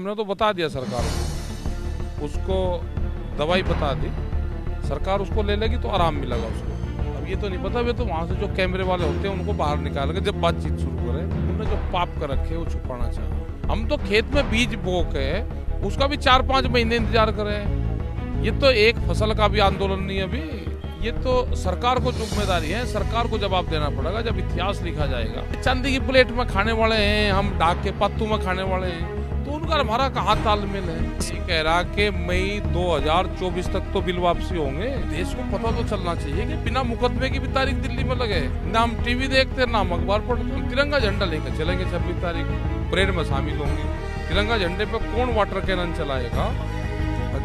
हमने तो बता दिया सरकार को, उसको दवाई बता दी, सरकार उसको ले लेगी तो आराम मिलेगा उसको। अब ये तो नहीं पता, वे तो वहाँ से जो कैमरे वाले होते हैं उनको बाहर निकाल के जब बातचीत शुरू करें, उन्होंने जो पाप कर रखे वो छुपाना चाहा। हम तो खेत में बीज बो के उसका भी 4-5 महीने इंतजार करें। ये तो एक फसल का भी आंदोलन नहीं है अभी, ये तो सरकार को जिम्मेदारी है, सरकार को जवाब देना पड़ेगा जब इतिहास लिखा जाएगा। चांदी की प्लेट में खाने वाले हैं हम, डाक के पत्तों में खाने वाले हैं, तो उनका हमारा कहाँ तालमेल है। ये कह रहा कि मई 2024 तक तो बिल वापसी होंगे। देश को पता तो चलना चाहिए कि बिना मुकदमे की भी तारीख दिल्ली में लगे, ना हम टीवी देखते ना हम अखबार पढ़ते। हम तिरंगा झंडा लेकर चलेंगे 26 तारीख को, परेड में शामिल होंगे। तिरंगा झंडे पे कौन वाटर कैनन चलाएगा,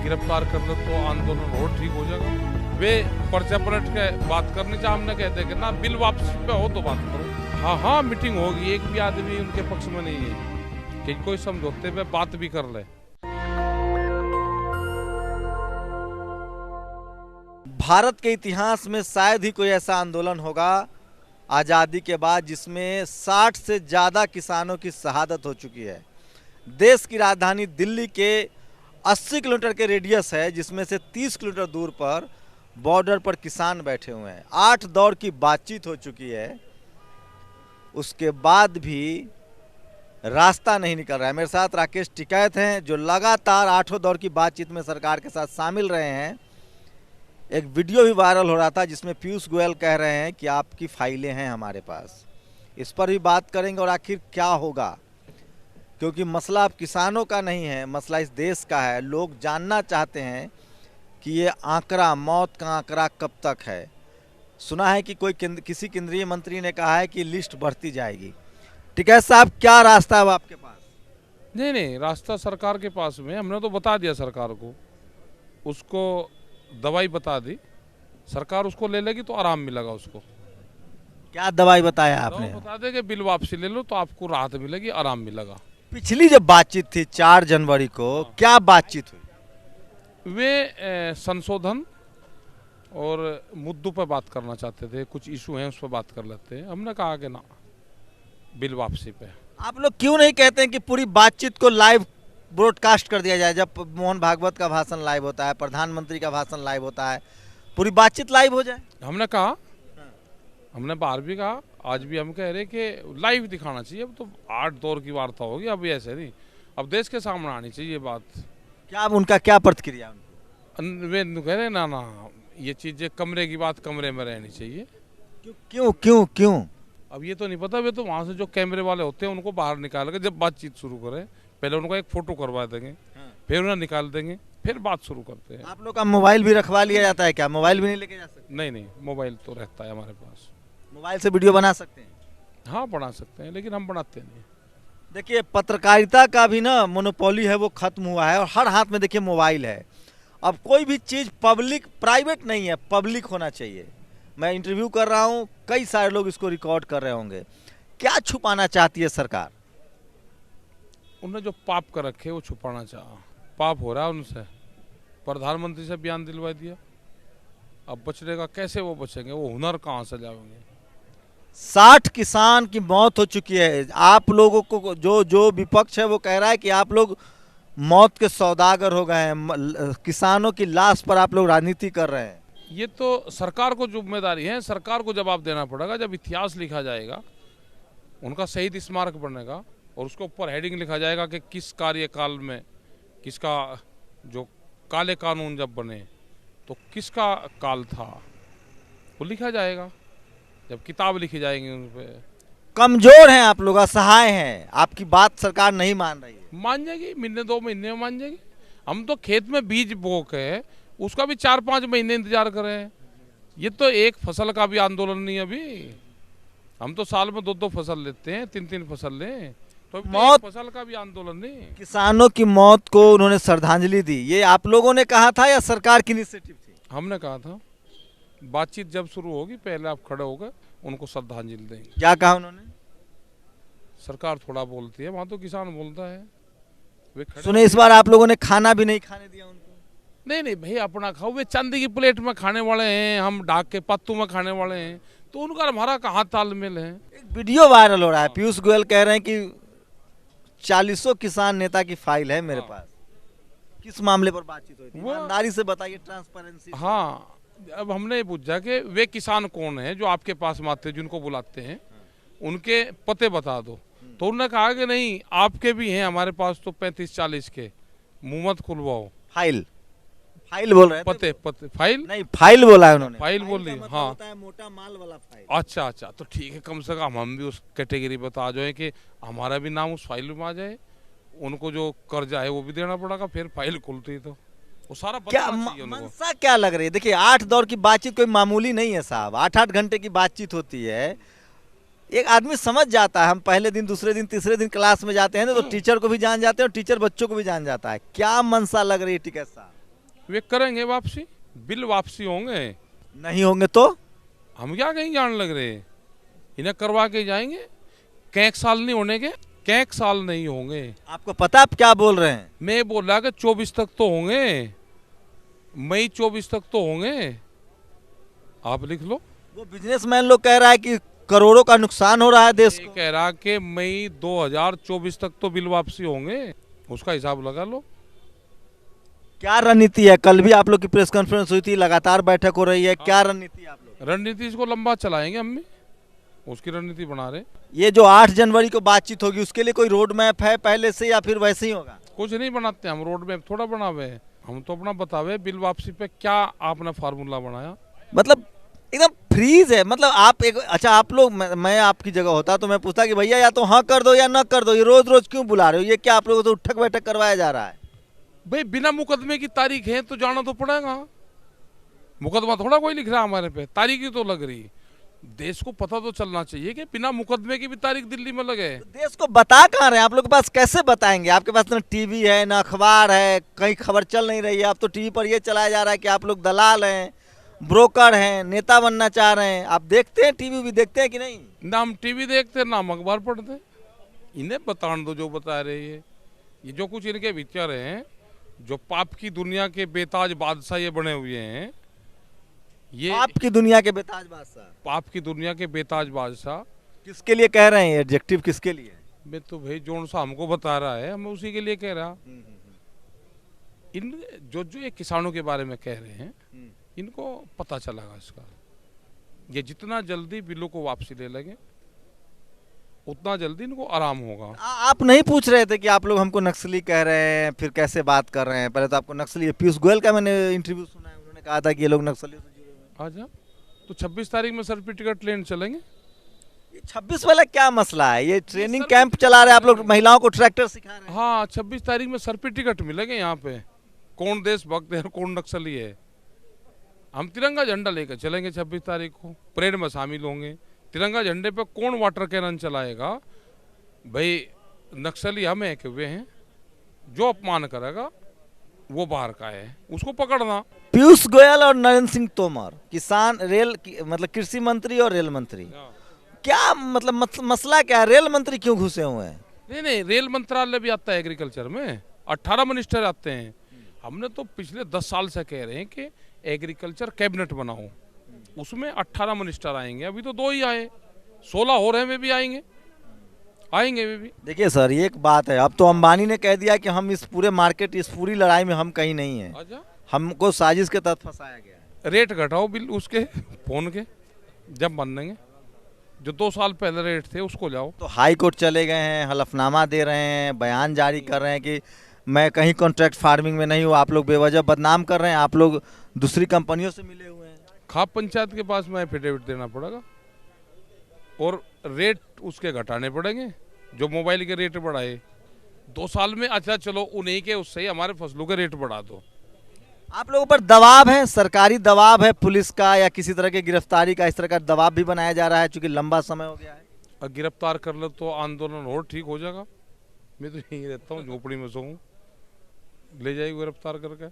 गिरफ्तार कर लो तो आंदोलन और ठीक हो जाएगा। वे पर्चा पलट के बात करनी चाहिए, हमने कहते हैं कि ना बिल वापसी पे हो तो बात करो। हाँ मीटिंग होगी, एक भी आदमी उनके पक्ष में नहीं है कि कोई समझौते पे बात भी कर ले। भारत के इतिहास में शायद ही कोई ऐसा आंदोलन होगा आज़ादी के बाद जिसमें 60 से ज़्यादा किसानों की शहादत हो चुकी है। देश की राजधानी दिल्ली के 80 किलोमीटर के रेडियस है, जिसमें से 30 किलोमीटर दूर पर बॉर्डर पर किसान बैठे हुए हैं। 8 दौर की बातचीत हो चुकी है, उसके बाद भी रास्ता नहीं निकल रहा है। मेरे साथ राकेश टिकैत हैं जो लगातार 8 दौर की बातचीत में सरकार के साथ शामिल रहे हैं। एक वीडियो भी वायरल हो रहा था जिसमें पीयूष गोयल कह रहे हैं कि आपकी फाइलें हैं हमारे पास। इस पर भी बात करेंगे और आखिर क्या होगा, क्योंकि मसला अब किसानों का नहीं है, मसला इस देश का है। लोग जानना चाहते हैं कि ये आंकड़ा, मौत का आंकड़ा कब तक है। सुना है कि किसी केंद्रीय मंत्री ने कहा है कि लिस्ट बढ़ती जाएगी। टिकैत साहब, क्या रास्ता है आपके पास? नहीं, रास्ता सरकार के पास में। हमने तो बता दिया सरकार को, उसको दवाई बता दी, सरकार उसको ले लेगी तो आराम मिलेगा उसको। क्या दवाई बताया आपने? बता दे कि बिल वापसी ले लो तो आपको राहत मिलेगी, आराम मिलेगा। पिछली जब बातचीत थी 4 जनवरी को, क्या बातचीत हुई? वे संशोधन और मुद्दों पर बात करना चाहते थे, कुछ इशू हैं उस पर बात कर लेते हैं। हमने कहा कि ना, बिल वापसी पे। आप लोग क्यों नहीं कहते हैं कि पूरी बातचीत को लाइव ब्रॉडकास्ट कर दिया जाए? जब मोहन भागवत का भाषण लाइव होता है, प्रधानमंत्री का भाषण लाइव होता है, पूरी बातचीत लाइव हो जाए। हमने कहा, हमने बाहर भी कहा, आज भी हम कह रहे कि लाइव दिखाना चाहिए। अब तो 8 दौर की वार्ता होगी, अब ऐसे नहीं, अब देश के सामने आनी चाहिए बात। क्या उनका क्या प्रतिक्रिया? वे कह रहे ना ये चीजें कमरे की बात कमरे में रहनी चाहिए। क्यों? अब ये तो नहीं पता, वे तो वहाँ से जो कैमरे वाले होते हैं उनको बाहर निकाल के जब बातचीत शुरू करें, पहले उनको एक फोटो करवा देंगे, फिर उन्हें निकाल देंगे, फिर बात शुरू करते हैं। आप लोग का मोबाइल भी रखवा लिया जाता है क्या? मोबाइल भी नहीं लेके जा सकते? नहीं, मोबाइल तो रहता है हमारे पास। मोबाइल से वीडियो बना सकते हैं? हाँ बना सकते हैं, लेकिन हम बनाते नहीं। देखिए, पत्रकारिता का भी ना मोनोपोली है, वो खत्म हुआ है और हर हाथ में देखिए मोबाइल है। अब कोई भी चीज़ पब्लिक, प्राइवेट नहीं है, पब्लिक होना चाहिए। मैं इंटरव्यू कर रहा हूँ, कई सारे लोग इसको रिकॉर्ड कर रहे होंगे। क्या छुपाना चाहती है सरकार? उन्होंने जो पाप कर रखे वो छुपाना चाहा, पाप हो रहा है उनसे। प्रधानमंत्री से बयान दिलवा दिया, अब बचने का कैसे वो बचेंगे, वो हुनर कहाँ से लाएंगे? 60 किसान की मौत हो चुकी है। आप लोगों को जो विपक्ष है वो कह रहा है कि आप लोग मौत के सौदागर हो गए हैं, किसानों की लाश पर आप लोग राजनीति कर रहे हैं। ये तो सरकार को जिम्मेदारी है, सरकार को जवाब देना पड़ेगा जब इतिहास लिखा जाएगा, उनका शहीद स्मारक बनेगा और उसके ऊपर हेडिंग लिखा जाएगा कि किस कार्यकाल में किसका, जो काले कानून जब बने तो किसका काल था, वो लिखा जाएगा जब किताब लिखी जाएंगी उन पर। कमजोर हैं आप लोग, असहाय हैं, आपकी बात सरकार नहीं मान रही है। मान जाएगी, महीने 2 महीने में मान जाएगी। हम तो खेत में बीज बो के उसका भी 4-5 महीने इंतजार कर रहे हैं। ये तो एक फसल का भी आंदोलन नहीं अभी, हम तो साल में 2-2 फसल लेते हैं, 3-3 फसल लें, तो मौत फसल का भी आंदोलन नहीं। किसानों की मौत को उन्होंने श्रद्धांजलि दी, ये आप लोगों ने कहा था या सरकार की इनिशिएटिव थी? हमने कहा था, बातचीत जब शुरू होगी पहले आप खड़े होकर उनको श्रद्धांजलि देंगे। क्या कहा उन्होंने? सरकार थोड़ा बोलती है, वहाँ तो किसान बोलता है। वे सुने, इस बार आप लोगों ने खाना भी नहीं खाने दिया उनको? नहीं भाई, अपना खाओ। वे चांदी की प्लेट में खाने वाले हैं, हम डाक के पत्तों में खाने वाले हैं, तो उनका हमारा कहाँ तालमेल है? एक वीडियो वायरल हो रहा है, पीयूष गोयल कह रहे हैं कि 40 किसान नेता की फाइल है मेरे हाँ। पास। किस मामले पर बातचीत हुई थी? वो- ईमानदारी से बताइए, ट्रांसपेरेंसी। हाँ, अब हमने ये पूछा कि वे किसान कौन है जो आपके पास में आते हैं, जिनको बुलाते हैं, उनके पते बता दो। तो उन्होंने कहा कि नहीं, आपके भी हैं हमारे पास तो 35-40 के, मुंह मत खुलवाओ। फाइल फाइल बोल रहे थे। पते पते फाइल नहीं, फाइल बोला है उन्होंने। फाइल का बोली, मतलब हाँ। होता है मोटा माल वाला फाइल। अच्छा अच्छा, तो ठीक है, कम से कम हम भी उस कैटेगरी पर तो आ जाए कि हमारा भी नाम उस फाइल में आ जाए। उनको जो कर्जा है वो भी देना पड़ेगा, फिर फाइल खुलती तो वो सारा क्या बताना चाहिए उनको। मनसा क्या लग रही है? देखिए, 8 दौर की बातचीत कोई मामूली नहीं है साहब। 8-8 घंटे की बातचीत होती है। एक आदमी समझ जाता है। हम पहले दिन, दूसरे दिन, तीसरे दिन क्लास में जाते हैं ना, तो टीचर को भी जान जाते हैं और टीचर बच्चों को भी जान जाता है। क्या मनसा लग रही है टिकैत साहब? वे करेंगे वापसी, बिल वापसी होंगे। नहीं होंगे तो? हम क्या कहीं जान लग रहे हैं, इन्हें करवा के जाएंगे। कैंक साल नहीं होने के, कैंक साल नहीं होंगे। आपको पता आप क्या बोल रहे हैं? मैं बोल रहा कि 24 तक तो होंगे, मई 24 तक तो होंगे। आप लिख लो। वो बिजनेसमैन लोग कह रहा है कि करोड़ों का नुकसान हो रहा है देश ये को। कह रहा कि मई 2024 तक तो बिल वापसी होंगे, उसका हिसाब लगा लो। क्या रणनीति है? कल भी आप लोग की प्रेस कॉन्फ्रेंस हुई थी, लगातार बैठक हो रही है। क्या रणनीति है आप लोग? रणनीति इसको लंबा चलाएंगे हम भी, उसकी रणनीति बना रहे। ये जो 8 जनवरी को बातचीत होगी, उसके लिए कोई रोड मैप है पहले से, या फिर वैसे ही होगा? कुछ नहीं बनाते हम, रोड मैप थोड़ा बनावे हैं हम, तो अपना बतावे बिल वापसी पे क्या आपने फार्मूला बनाया। मतलब एकदम फ्रीज है। मतलब आप एक, अच्छा आप लोग, मैं आपकी जगह होता तो मैं पूछता कि भैया या तो हाँ कर दो या ना कर दो। ये रोज रोज क्यों बुला रहे हो? ये क्या आप लोगों को तो उठक बैठक करवाया जा रहा है? भाई बिना मुकदमे की तारीख है तो जाना तो पड़ेगा। मुकदमा थोड़ा कोई लिख रहा है हमारे पे, तारीख ही तो लग रही। देश को पता तो चलना चाहिए कि बिना मुकदमे की भी तारीख दिल्ली में लगे। तो देश को बता कहाँ रहे हैं? आप लोग के पास कैसे बताएंगे? आपके पास ना टीवी है, ना अखबार है, कहीं खबर चल नहीं रही है। आप तो टीवी पर ये चलाया जा रहा है कि आप लोग दलाल हैं, ब्रोकर हैं, नेता बनना चाह रहे हैं। आप देखते हैं, टीवी भी देखते हैं कि नहीं? ना हम टीवी देखते, ना हम अखबार पढ़ते। इन्हें बताने दो जो बता रहे हैं। ये जो कुछ इनके विचार हैं, जो पाप की दुनिया के बेताज बादशाह ये बने हुए हैं, ये आपकी दुनिया के बेताज बादशाह। पाप की दुनिया के बेताज बादशाह। किसके लिए कह रहे हैं? एडजेक्टिव किसके लिए? मैं तो भाई जोन सा हमको बता रहा है, मैं उसी के लिए कह रहा। इन जो जो ये किसानों के बारे में कह रहे हैं, इनको पता चलेगा इसका। ये जितना जल्दी बिलों को वापसी ले लगे, उतना जल्दी इनको आराम होगा। आप नहीं पूछ रहे थे कि आप लोग हमको नक्सली कह रहे हैं, फिर कैसे बात कर रहे हैं? पहले तो आपको नक्सली, पीयूष गोयल का मैंने इंटरव्यू सुना है, उन्होंने कहा था कि ये लोग नक्सलियों से जुड़े हुए हैं। आजा, तो 26 तारीख में सर्टिफिकेट लेने चलेंगे। ये 26 वाला क्या मसला है? ये ट्रेनिंग कैंप चला रहे हैं आप लोग, महिलाओं को ट्रैक्टर सिखा रहे हैं। हाँ, 26 तारीख में सर्टिफिकेट मिलेंगे यहाँ पे, कौन देशभक्त है और कौन नक्सली है। हम तिरंगा झंडा लेकर चलेंगे 26 तारीख को, परेड में शामिल होंगे। तिरंगा झंडे पे कौन वाटर कैनन चलाएगा? भाई नक्सली हम है कि वे हैं? जो अपमान करेगा वो बाहर का है, उसको पकड़ना। पीयूष गोयल और नरेंद्र सिंह तोमर, किसान मतलब कृषि मंत्री और रेल मंत्री, क्या मतलब मसला क्या है? रेल मंत्री क्यों घुसे हुए हैं? नहीं नहीं, रेल मंत्रालय भी आता है एग्रीकल्चर में, 18 मिनिस्टर आते हैं। हमने तो पिछले 10 साल से कह रहे हैं कि एग्रीकल्चर कैबिनेट बनाओ, उसमें 18 मिनिस्टर आएंगे। अभी तो 2 ही आए, 16 हो रहे हैं, वे भी आएंगे वे भी। देखिए सर, ये एक बात है, अब तो अंबानी ने कह दिया कि हम इस पूरे मार्केट, इस पूरी लड़ाई में हम कहीं नहीं है, आजा, हमको साजिश के तहत फंसाया गया है। रेट घटाओ बिल उसके फोन के, जब बनेंगे। जो 2 साल पहले रेट थे उसको जाओ। तो हाई कोर्ट चले गए हैं, हलफनामा दे रहे हैं, बयान जारी कर रहे हैं कि मैं कहीं कॉन्ट्रैक्ट फार्मिंग में नहीं हूँ। आप लोग बेवजह बदनाम कर रहे हैं, आप लोग दूसरी कंपनियों से मिले हुए हैं। खाप पंचायत के पास में एफिडेविट देना पड़ेगा और रेट उसके घटाने पड़ेंगे। जो मोबाइल के रेट बढ़ाए 2 साल में, अच्छा चलो उन्हीं के उससे ही हमारे फसलों के रेट बढ़ा दो। आप लोगों पर दबाव है, सरकारी दबाव है, पुलिस का या किसी तरह की गिरफ्तारी का, इस तरह का दबाव भी बनाया जा रहा है चूंकि लंबा समय हो गया है। और गिरफ्तार कर लो तो आंदोलन और ठीक हो जाएगा। मैं तो यहीं रहता हूँ, झोपड़ी में सोऊं, ले जाएगी गिरफ्तार करके।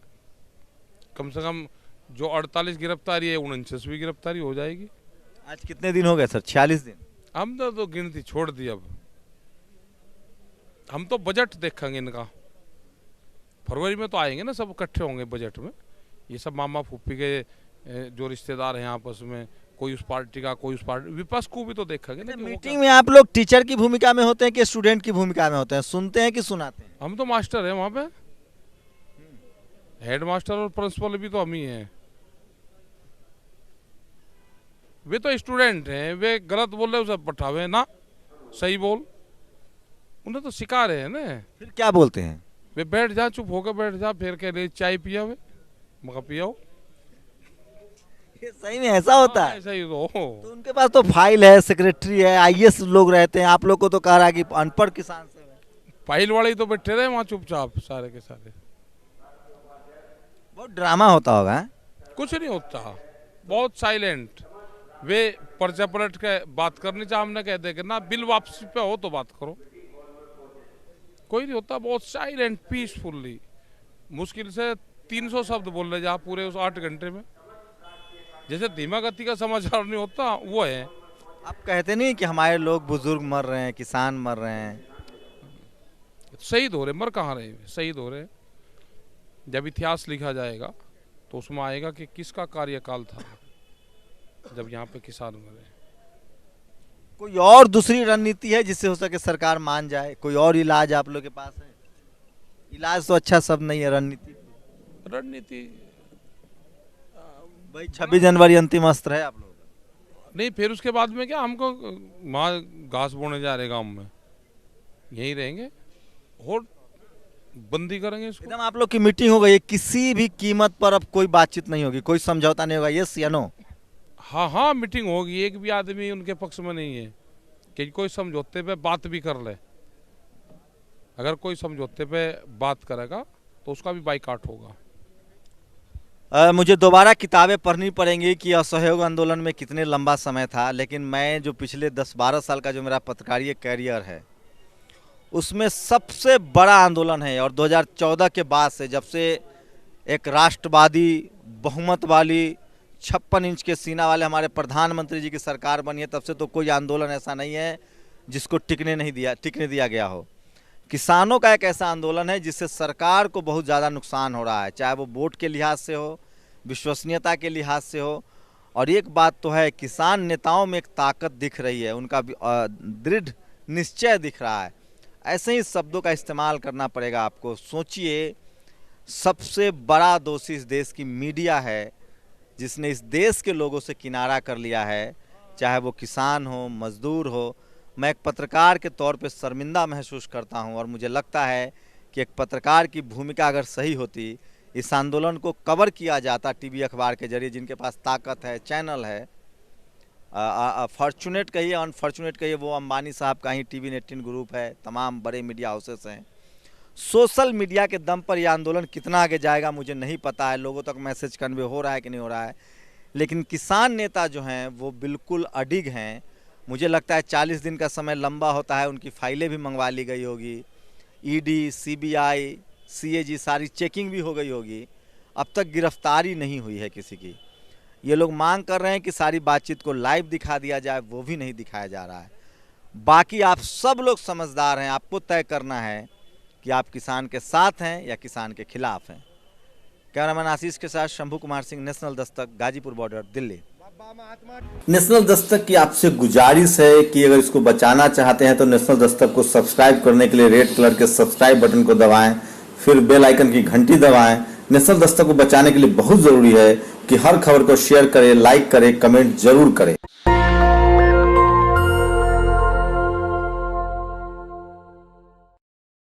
कम से कम जो 48 गिरफ्तारी है, 49वीं गिरफ्तारी हो जाएगी। आज कितने दिन हो गए सर? 46 दिन। हम तो गिनती छोड़ दी। अब हम तो बजट देखेंगे इनका, फरवरी में तो आएंगे ना, सब इकट्ठे होंगे बजट में। ये सब मामा फूफी के जो रिश्तेदार हैं आपस में, कोई उस पार्टी का, कोई उस पार्टी, विपक्ष को भी तो देखेंगे ना कि वो मीटिंग में आप लोग टीचर की भूमिका में होते हैं कि स्टूडेंट की भूमिका में होते हैं, सुनते हैं कि सुनाते हैं? हम तो मास्टर है वहाँ पे, हेड मास्टर और प्रिंसिपल भी तो हम ही हैं। वे तो स्टूडेंट हैं, वे गलत बोल रहे उसे पठावे ना, सही बोल, उन्हें तो सिखा रहे हैं ना। फिर क्या बोलते हैं? वे बैठ जा, चुप होकर बैठ जा, फिर कह रहे चाय पिया, वे मगर पियाओ। ये सही में ऐसा होता है? ऐसा ही तो। तो उनके पास तो फाइल है, सेक्रेटरी है, आईएएस लोग रहते हैं, आप लोग को तो कह रहा है कि अनपढ़ किसान से है। फाइल वाले ही तो बैठे रहे वहाँ चुपचाप सारे के सारे। बहुत ड्रामा होता होगा। कुछ नहीं होता, बहुत साइलेंट। वे पर्चा पलट के बात करनी चाहिए, हमने कह दे कि ना बिल वापसी पे हो तो बात करो, कोई नहीं होता, बहुत साइलेंट पीसफुल्ली। मुश्किल से 300 शब्द बोल रहे जा पूरे उस 8 घंटे में, जैसे धीमा गति का समाचार नहीं होता वो है। आप कहते नहीं कि हमारे लोग बुजुर्ग मर रहे हैं, किसान मर रहे हैं? शहीद हो रहे, मर कहाँ रहे, शहीद हो रहे। जब इतिहास लिखा जाएगा तो उसमें आएगा कि किसका कार्यकाल था जब यहाँ पे किसान मरे। कोई और दूसरी रणनीति है जिससे हो सके सरकार मान जाए? कोई और इलाज आप लोग के पास है? इलाज तो अच्छा सब नहीं है, रणनीति। रणनीति भाई 26 जनवरी अंतिम अस्त्र है आप लोग? नहीं, फिर उसके बाद में क्या, हमको वहाँ घास बोने जा रहे गांव में, यहीं रहेंगे और बंदी करेंगे इसको। एकदम आप लोग की मीटिंग हो गई, किसी भी कीमत पर अब कोई बातचीत नहीं होगी, कोई समझौता नहीं होगा, यस या नो? हाँ हाँ, मीटिंग होगी, एक भी आदमी उनके पक्ष में नहीं है कि कोई समझौते पे बात भी कर ले। अगर कोई समझौते पे बात करेगा तो उसका भी बाइकाट होगा। मुझे दोबारा किताबें पढ़नी पड़ेंगी कि असहयोग आंदोलन में कितने लंबा समय था, लेकिन मैं जो पिछले 10-12 साल का जो मेरा पत्रकारीय कैरियर है उसमें सबसे बड़ा आंदोलन है। और 2014 के बाद से, जब से एक राष्ट्रवादी बहुमत वाली 56 इंच के सीना वाले हमारे प्रधानमंत्री जी की सरकार बनी है, तब से तो कोई आंदोलन ऐसा नहीं है जिसको टिकने दिया गया हो। किसानों का एक ऐसा आंदोलन है जिससे सरकार को बहुत ज़्यादा नुकसान हो रहा है, चाहे वो वोट के लिहाज से हो, विश्वसनीयता के लिहाज से हो। और एक बात तो है, किसान नेताओं में एक ताकत दिख रही है, उनका दृढ़ निश्चय दिख रहा है। ऐसे ही शब्दों का इस्तेमाल करना पड़ेगा आपको। सोचिए, सबसे बड़ा दोषी इस देश की मीडिया है जिसने इस देश के लोगों से किनारा कर लिया है, चाहे वो किसान हो, मजदूर हो। मैं एक पत्रकार के तौर पे शर्मिंदा महसूस करता हूं और मुझे लगता है कि एक पत्रकार की भूमिका अगर सही होती, इस आंदोलन को कवर किया जाता टीवी अखबार के जरिए, जिनके पास ताकत है, चैनल है। फॉर्चुनेट कहिए, अनफॉर्चुनेट कहिए, वो अंबानी साहब का ही टीवी 18 ग्रुप है, तमाम बड़े मीडिया हाउसेस हैं। सोशल मीडिया के दम पर यह आंदोलन कितना आगे जाएगा मुझे नहीं पता है, लोगों तक मैसेज कन्वे हो रहा है कि नहीं हो रहा है, लेकिन किसान नेता जो हैं वो बिल्कुल अडिग हैं। मुझे लगता है 40 दिन का समय लंबा होता है, उनकी फाइलें भी मंगवा ली गई होगी, ईडी, सीबीआई, सीएजी सारी चेकिंग भी हो गई होगी, अब तक गिरफ्तारी नहीं हुई है किसी की। ये लोग मांग कर रहे हैं कि सारी बातचीत को लाइव दिखा दिया जाए, वो भी नहीं दिखाया जा रहा है। बाकी आप सब लोग समझदार हैं, आपको तय करना है कि आप किसान के साथ हैं या किसान के खिलाफ हैं। कैमरामैन आशीष के साथ Shambhu Kumar Singh, national Dastak, Ghazipur border, Delhi. National Dastak की आपसे गुजारिश है कि अगर इसको बचाना चाहते हैं तो नेशनल दस्तक को सब्सक्राइब करने के लिए रेड कलर के सब्सक्राइब बटन को दबाएं, फिर बेल आइकन की घंटी दबाएं। नेशनल दस्तक को बचाने के लिए बहुत जरूरी है कि हर खबर को शेयर करें, लाइक करें, कमेंट जरूर करें।